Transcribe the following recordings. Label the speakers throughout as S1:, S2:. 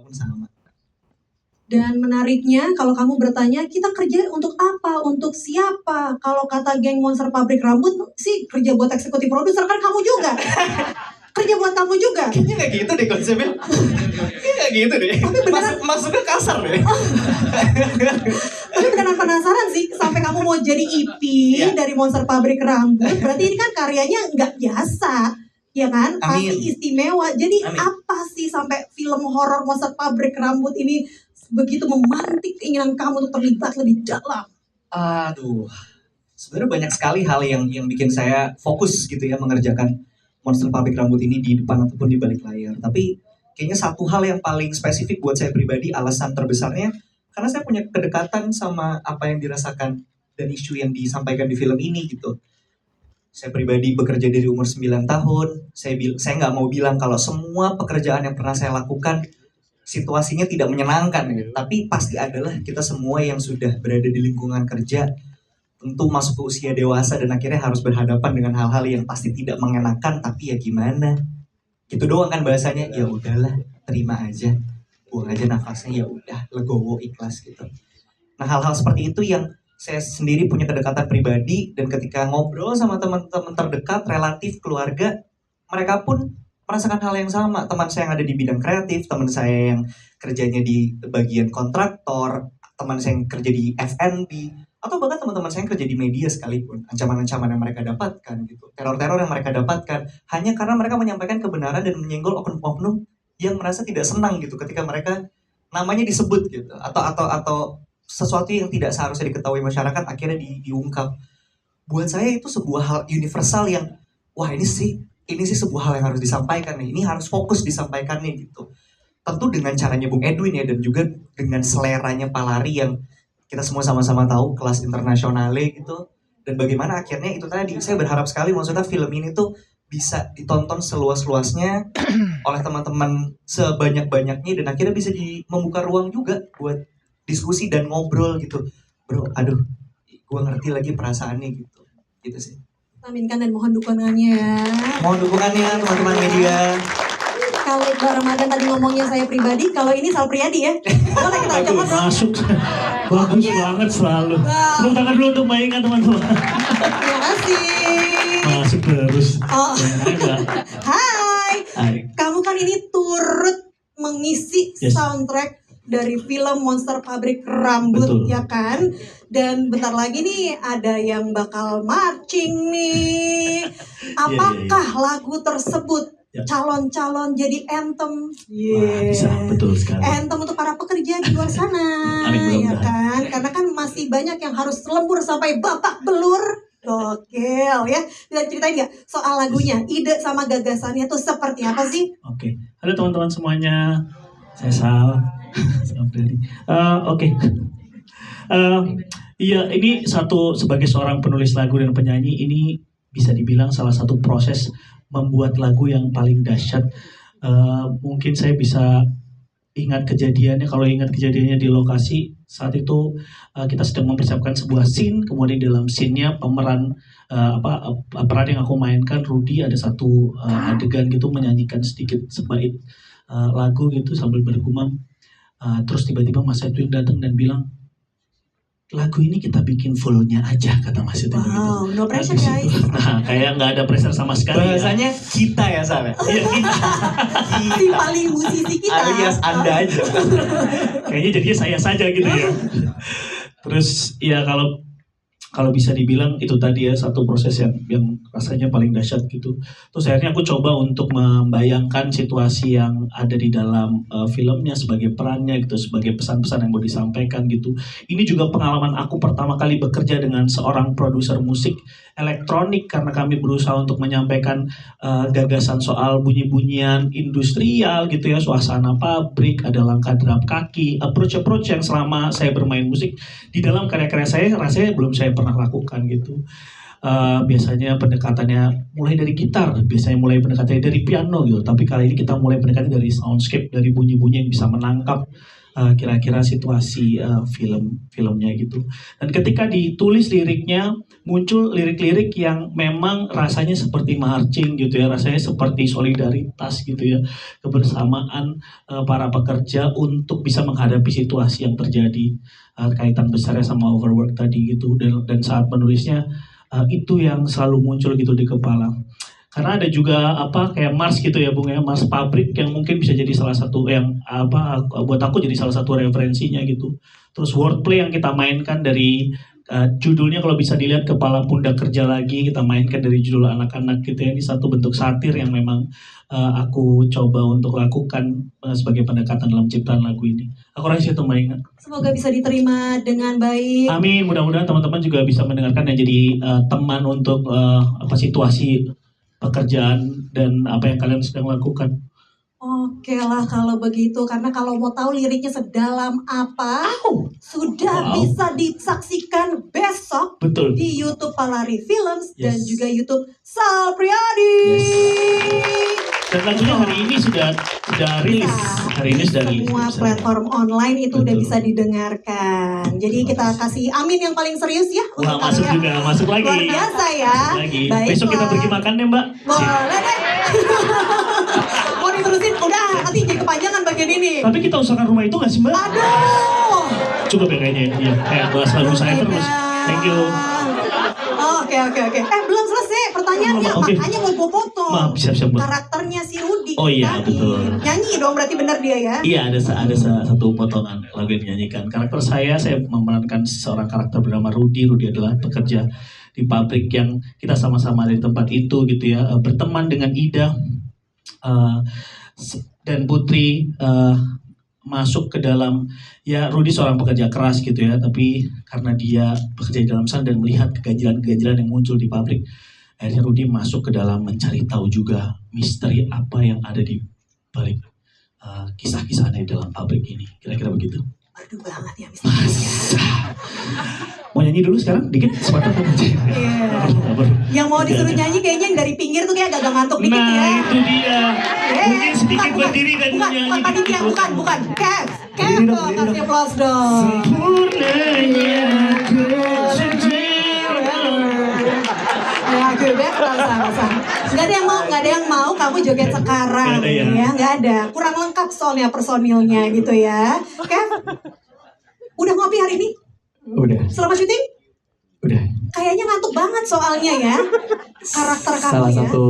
S1: pun sama.
S2: Dan menariknya kalau kamu bertanya, kita kerja untuk apa? Untuk siapa? Kalau kata geng Monster Pabrik Rambut sih kerja buat eksekutif produser, kan kamu juga. Kerja buat kamu juga.
S1: Kayaknya gak gitu deh konsepnya. Kayaknya gak gitu deh.
S2: Tapi beneran,
S1: Masuknya kasar deh.
S2: Tapi beneran penasaran sih, sampai kamu mau jadi EP dari Monster Pabrik Rambut, berarti ini kan karyanya nggak biasa. Ya kan?
S1: Amin.
S2: Pasti istimewa. Jadi
S1: Amin.
S2: apa sih sampai film horor Monster Pabrik Rambut ini begitu memantik keinginan kamu untuk terlibat lebih dalam?
S1: Aduh, sebenarnya banyak sekali hal yang bikin saya fokus gitu ya mengerjakan Monster Pabrik Rambut ini di depan ataupun di balik layar. Tapi kayaknya satu hal yang paling spesifik buat saya pribadi, alasan terbesarnya karena saya punya kedekatan sama apa yang dirasakan dan isu yang disampaikan di film ini gitu. Saya pribadi bekerja dari umur 9 tahun. Saya nggak mau bilang kalau semua pekerjaan yang pernah saya lakukan situasinya tidak menyenangkan gitu. Tapi pasti adalah kita semua yang sudah berada di lingkungan kerja tentu masuk ke usia dewasa dan akhirnya harus berhadapan dengan hal-hal yang pasti tidak mengenakan, tapi ya gimana? Gitu doang kan bahasanya. Ya udahlah, terima aja. Buang aja nafasnya, ya udah, legowo, ikhlas gitu. Nah, hal-hal seperti itu yang saya sendiri punya kedekatan pribadi, dan ketika ngobrol sama teman-teman terdekat, relatif, keluarga, mereka pun merasakan hal yang sama. Teman saya yang ada di bidang kreatif, teman saya yang kerjanya di bagian kontraktor, teman saya yang kerja di F&B, atau bahkan teman-teman saya yang kerja di media sekalipun. Ancaman-ancaman yang mereka dapatkan gitu, teror-teror yang mereka dapatkan, hanya karena mereka menyampaikan kebenaran dan menyenggol oknum-oknum yang merasa tidak senang gitu ketika mereka namanya disebut gitu, atau sesuatu yang tidak seharusnya diketahui masyarakat akhirnya diungkap. Buat saya itu sebuah hal universal yang wah ini sih sebuah hal yang harus disampaikan nih, ini harus fokus disampaikan nih gitu. Tentu dengan caranya Bung Edwin ya, dan juga dengan seleranya Palari yang kita semua sama-sama tahu kelas internasionalnya gitu. Dan bagaimana akhirnya itu tadi, saya berharap sekali maksudnya film ini tuh bisa ditonton seluas-luasnya oleh teman-teman sebanyak-banyaknya, dan akhirnya bisa membuka ruang juga buat diskusi dan ngobrol gitu. Bro, aduh, gue ngerti lagi perasaannya gitu. Gitu sih.
S2: Aminkan dan mohon dukungannya ya.
S1: Mohon dukungannya teman-teman media.
S2: Kalau Mbak Ramadan tadi ngomongnya saya pribadi, kalau ini Sal Priadi ya. Boleh kita ucapkan
S3: masuk. Bagus banget selalu. Tepuk tangan dulu untuk Mbak Inga teman-teman.
S2: Terima kasih.
S3: Masuk terus.
S2: Oh.
S3: Hai.
S2: Kamu kan ini turut mengisi soundtrack dari film Monster Pabrik Rambut. Betul. Ya kan? Dan bentar lagi nih ada yang bakal marching nih. Apakah lagu tersebut calon-calon jadi anthem?
S3: Wah, bisa, betul sekali.
S2: Anthem untuk para pekerja di luar sana. Ya kan? Karena kan masih banyak yang harus lembur sampai babak belur. Gokil ya. Bisa ceritain nggak soal lagunya? Ide sama gagasannya tuh seperti apa sih?
S3: Oke. Halo teman-teman semuanya. Saya Sal. Oke. Iya, ini sebagai seorang penulis lagu dan penyanyi, ini bisa dibilang salah satu proses membuat lagu yang paling dahsyat. Mungkin saya bisa ingat kejadiannya. Kalau ingat kejadiannya di lokasi saat itu, kita sedang mempersiapkan sebuah scene. Kemudian dalam scene-nya peran yang aku mainkan, Rudy, ada satu adegan gitu menyanyikan sedikit sebait lagu gitu sambil bergumam. Terus tiba-tiba Mas Edwin datang dan bilang, lagu ini kita bikin fullnya aja, kata Mas Edwin.
S2: Wow, no pressure guys.
S3: Nah, kayak nggak ada pressure sama sekali.
S1: Bahasanya kita ya, Sal.
S3: Iya, kita.
S2: Si paling musisi kita.
S1: Alias Anda aja.
S3: Kayaknya jadinya saya saja gitu ya. Terus ya kalau bisa dibilang itu tadi ya, satu proses yang rasanya paling dahsyat gitu. Terus akhirnya aku coba untuk membayangkan situasi yang ada di dalam filmnya sebagai perannya gitu, sebagai pesan-pesan yang mau disampaikan gitu. Ini juga pengalaman aku pertama kali bekerja dengan seorang produser musik elektronik, karena kami berusaha untuk menyampaikan gagasan soal bunyi-bunyian industrial gitu ya, suasana pabrik, ada langkah derap kaki, approach yang selama saya bermain musik di dalam karya-karya saya rasanya belum saya pernah lakukan gitu. biasanya pendekatannya mulai dari gitar, biasanya mulai pendekatannya dari piano gitu. Tapi kali ini kita mulai pendekatannya dari soundscape, dari bunyi-bunyi yang bisa menangkap kira-kira situasi filmnya gitu. Dan ketika ditulis liriknya muncul lirik-lirik yang memang rasanya seperti marching gitu ya, rasanya seperti solidaritas gitu ya, kebersamaan para pekerja untuk bisa menghadapi situasi yang terjadi, kaitan besarnya sama overwork tadi gitu. Dan saat menulisnya itu yang selalu muncul gitu di kepala. Karena ada juga kayak Mars gitu ya Bung ya, Mars pabrik yang mungkin bisa jadi salah satu yang buat aku jadi salah satu referensinya gitu. Terus wordplay yang kita mainkan dari judulnya kalau bisa dilihat kepala pundak kerja lagi, kita mainkan dari judul anak-anak gitu ya. Ini satu bentuk satir yang memang aku coba untuk lakukan sebagai pendekatan dalam ciptaan lagu ini. Aku rasa itu Mbak Inga.
S2: Semoga bisa diterima dengan baik.
S3: Amin, mudah-mudahan teman-teman juga bisa mendengarkan dan jadi teman untuk situasi pekerjaan dan apa yang kalian sedang lakukan.
S2: Oke lah kalau begitu, karena kalau mau tahu liriknya sedalam apa, sudah bisa disaksikan besok
S3: Betul.
S2: di YouTube Palari Films dan
S3: Yes.
S2: juga YouTube Sal Priadi.
S3: Dan lagunya hari ini sudah rilis. Hari ini sudah rilis.
S2: Semua
S3: Bisa.
S2: platform online itu udah
S3: Betul.
S2: bisa didengarkan. Jadi kita kasih amin yang paling serius ya
S3: Wah,
S2: untuk
S3: masuk
S2: kalian.
S3: juga, masuk lagi.
S2: Luar biasa ya.
S3: Masuk lagi.
S2: Baiklah.
S3: Besok kita pergi makan deh Mbak.
S2: Boleh deh. Mau diterusin? Udah, nanti jadi kepanjangan bagian ini.
S3: Tapi kita usahakan rumah itu nggak sih Mbak?
S2: Aduh.
S3: Cukup ya kayaknya. Iya. Bahas lagu saya terus. Thank you.
S2: Oke. Belum selesai pertanyaannya.
S3: Oke.
S2: Makanya mau gue potong.
S3: Maaf, siap-siap Mbak.
S2: Karakternya si Rudy.
S3: Oh iya,
S2: tadi.
S3: betul.
S2: Nyanyi dong berarti benar dia ya.
S3: Iya, ada satu potongan lagu yang dinyanyikan. Karakter saya memerankan seorang karakter bernama Rudy. Rudy adalah pekerja di pabrik yang kita sama-sama ada di tempat itu gitu ya. Berteman dengan Ida dan Putri, masuk ke dalam, ya Rudy seorang pekerja keras gitu ya, tapi karena dia bekerja di dalam sana dan melihat keganjilan-keganjilan yang muncul di pabrik, akhirnya Rudy masuk ke dalam mencari tahu juga misteri apa yang ada di balik kisah-kisahnya di dalam pabrik ini. Kira-kira begitu.
S2: Aduh banget ya misterinya.
S3: Mau nyanyi dulu sekarang? Dikit, sepatah aja.
S2: Iya. Yang mau disuruh nyanyi kayaknya yang dari pinggir tuh kayak agak ngantuk dikit
S3: Nah,
S2: ya.
S3: itu dia. Mungkin sedikit berdiri dan nyanyi.
S2: Bukan, panitia, bukan. Kev,
S3: Berdiri dong,
S2: kasih
S3: berdiri dong.
S2: aplaus dong.
S3: Sempurnanya
S2: Ya, aku udah sama. Nggak ada yang mau kamu joget sekarang.
S3: Nggak ada ya?
S2: Nggak ada. Kurang lengkap soalnya personilnya gitu ya. Kev, udah ngopi hari ini?
S4: Udah.
S2: Selama syuting?
S4: Udah.
S2: Kayaknya ngantuk banget soalnya ya. Karakter kamu
S4: Salah
S2: ya.
S4: satu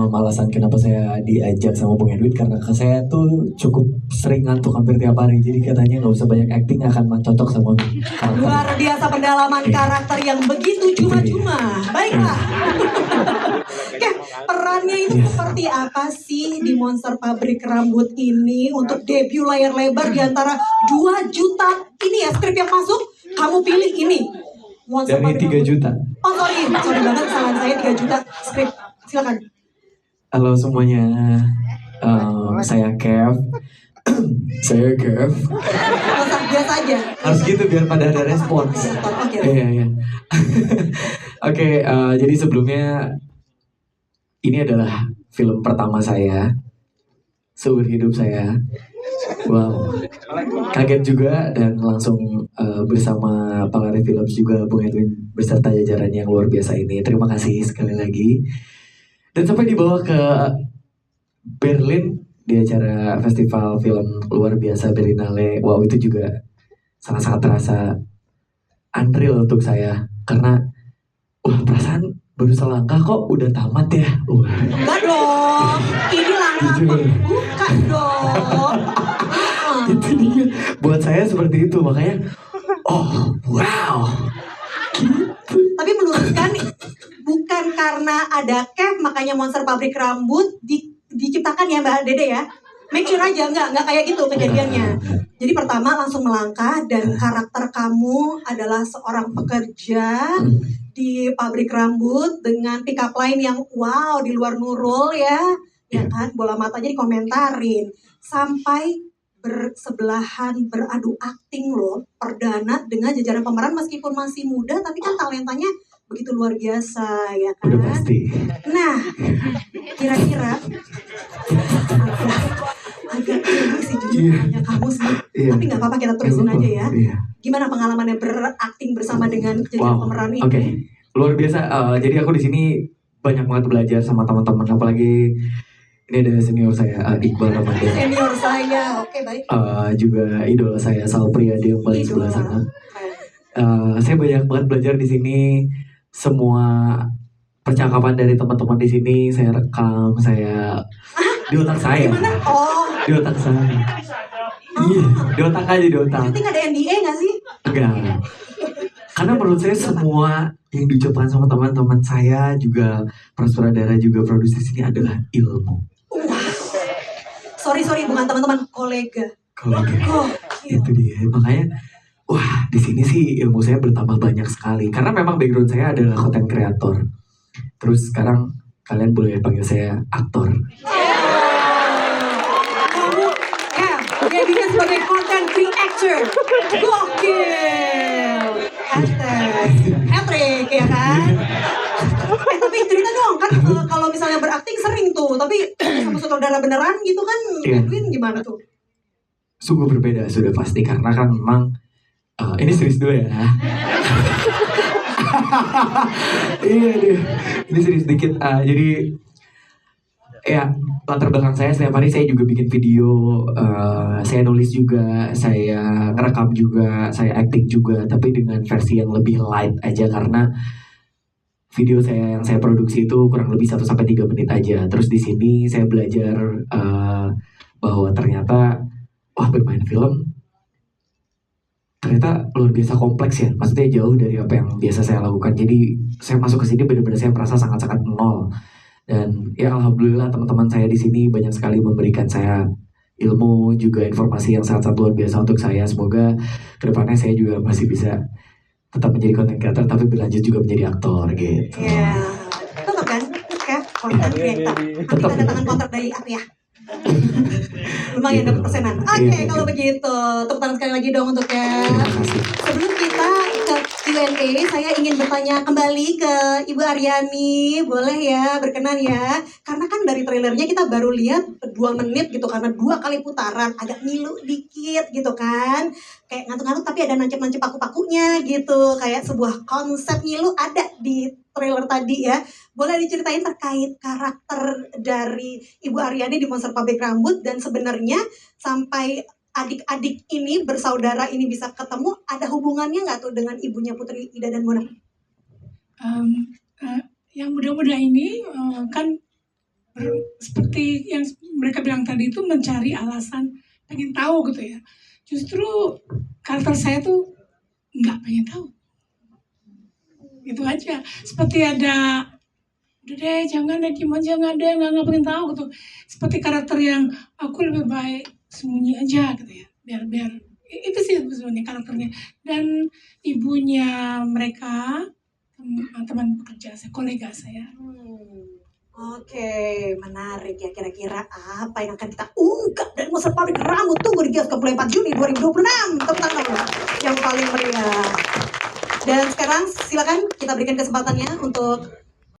S4: alasan kenapa saya diajak sama Bung Edwin karena saya tuh cukup sering ngantuk hampir tiap hari. Jadi katanya nggak usah banyak acting, akan cocok sama karakter.
S2: Luar biasa pendalaman karakter yang begitu cuma-cuma. Baiklah. Oke, perannya itu seperti apa sih di Monster Pabrik Rambut ini untuk debut layar lebar di antara 2 juta ini ya skrip yang masuk, kamu pilih ini. Monster
S4: Dari
S2: Pabrik
S4: 3
S2: Rambut.
S4: juta.
S2: Oh sorry banget, kesalahan saya 3 juta skrip. Silakan.
S4: Halo semuanya. Saya Kev. Saya Kev.
S2: Nggak usah, biasa aja.
S4: Harus gitu biar pada ada respons.
S2: Oke.
S4: Iya. Oke, jadi sebelumnya ini adalah film pertama saya seumur hidup saya. Wow, kaget juga dan langsung bersama Palari Films juga Bung Edwin beserta jajarannya yang luar biasa ini. Terima kasih sekali lagi. Dan sampai dibawa ke Berlin di acara festival film luar biasa Berlinale. Wow, itu juga sangat-sangat terasa unreal untuk saya karena perasaan baru selangkah kok udah tamat ya.
S2: Enggak dong. Ini langkah bukan dong.
S4: Itu dia. Buat saya seperti itu makanya wow.
S2: Tapi meluruskan bukan karena ada Kev makanya Monster Pabrik Rambut diciptakan ya Mbak Dede ya. Make sure aja nggak kayak gitu kejadiannya. Jadi pertama langsung melangkah dan karakter kamu adalah seorang pekerja di pabrik rambut dengan pick up line yang wow di luar Nurul ya kan bola matanya dikomentarin sampai bersebelahan beradu akting loh perdana dengan jajaran pemeran meskipun masih muda tapi kan talentanya begitu luar biasa ya kan.
S4: Udah pasti.
S2: Nah, kira-kira agak ini sih jujur nanya kamu sih.
S4: Iya.
S2: Tapi nggak apa-apa, kita terusin aja ya.
S4: Iya.
S2: Gimana pengalamannya berakting bersama dengan jajaran
S4: Wow.
S2: pemeran ini?
S4: Oke. Luar biasa. Jadi aku di sini banyak banget belajar sama teman-teman. Apalagi ini ada senior saya Iqbal Ramadan.
S2: Senior saya, oke baik.
S4: Juga idola saya Sal Priadi yang paling sebelah sana. Saya banyak banget belajar di sini. Semua percakapan dari teman-teman di sini saya rekam, saya di otak saya.
S2: Gimana? Oh,
S4: Di otak saya. Iya, di otak aja di otak.
S2: syuting ada NDA nggak sih?
S4: Enggak. Karena menurut saya semua yang diucapkan sama teman-teman saya juga para sutradara juga produser di sini adalah ilmu.
S2: Sorry, bukan teman-teman, kolega.
S4: Kalau gitu.
S2: Oh, iya.
S4: Itu dia. Makanya wah, di sini sih ilmu saya bertambah banyak sekali. Karena memang background saya adalah content creator. Terus sekarang kalian boleh panggil saya aktor.
S2: Kamu jadinya sebagai content creator. Gokil. Hat-trick ya kan? Tapi cerita dong kan kalau misalnya berakting sering tuh, tapi sama sutradara beneran gitu kan
S4: Iya.
S2: Edwin gimana tuh?
S4: Sungguh berbeda sudah pasti karena kan memang ini serius dulu ya. Iya deh, ini serius dikit. Jadi ya latar belakang saya setiap hari saya juga bikin video, saya nulis juga, saya ngerekam juga, saya acting juga, tapi dengan versi yang lebih light aja karena video saya yang saya produksi itu kurang lebih 1-3 menit aja. Terus di sini saya belajar bahwa ternyata wah bermain film ternyata luar biasa kompleks ya. Maksudnya jauh dari apa yang biasa saya lakukan. Jadi saya masuk ke sini benar-benar saya merasa sangat-sangat nol. Dan ya alhamdulillah teman-teman saya di sini banyak sekali memberikan saya ilmu juga informasi yang sangat-sangat luar biasa untuk saya. Semoga kedepannya saya juga masih bisa tetap menjadi content creator tapi berlanjut juga menjadi aktor gitu.
S2: Iya. Tetap kan? Kayak content creator. Nanti
S4: Tetap.
S2: tanda tangan kontrak dari apa ya? Lumayan dapat persenan. Oke,
S4: Iya.
S2: kalau begitu tepuk tangan sekali lagi dong untuk ya.
S4: Terima kasih.
S2: Sebelum kita ke Q&A, saya ingin bertanya kembali ke Ibu Aryani, boleh ya, berkenan ya. Karena kan dari trailernya kita baru lihat 2 menit gitu, karena 2 kali putaran, agak ngilu dikit gitu kan. Kayak ngantuk-ngantuk tapi ada nancep-nancep paku-pakunya gitu. Kayak sebuah konsep ngilu ada di trailer tadi ya. Boleh diceritain terkait karakter dari Ibu Aryani di Monster Pabrik Rambut dan sebenarnya sampai adik-adik ini bersaudara ini bisa ketemu, ada hubungannya nggak tuh dengan ibunya Putri Ida dan Mona?
S5: Yang muda-muda ini kan seperti yang mereka bilang tadi itu mencari alasan pengen tahu gitu ya. Justru karakter saya tuh nggak pengen tahu. Gitu aja. Seperti ada, udah deh jangan deh, diem aja, nggak pengen tahu gitu. Seperti karakter yang aku lebih baik sembunyi aja gitu ya. Biar itu sih sebenarnya karakternya. Dan ibunya mereka teman pekerja saya, kolega saya.
S2: Oke, menarik ya. Kira-kira apa yang akan kita ungkap dari Monster Pabrik Rambut? Tunggu di bioskop mulai 4 Juni 2026. Tepuk tangan yang paling meriah. Dan sekarang silakan kita berikan kesempatannya untuk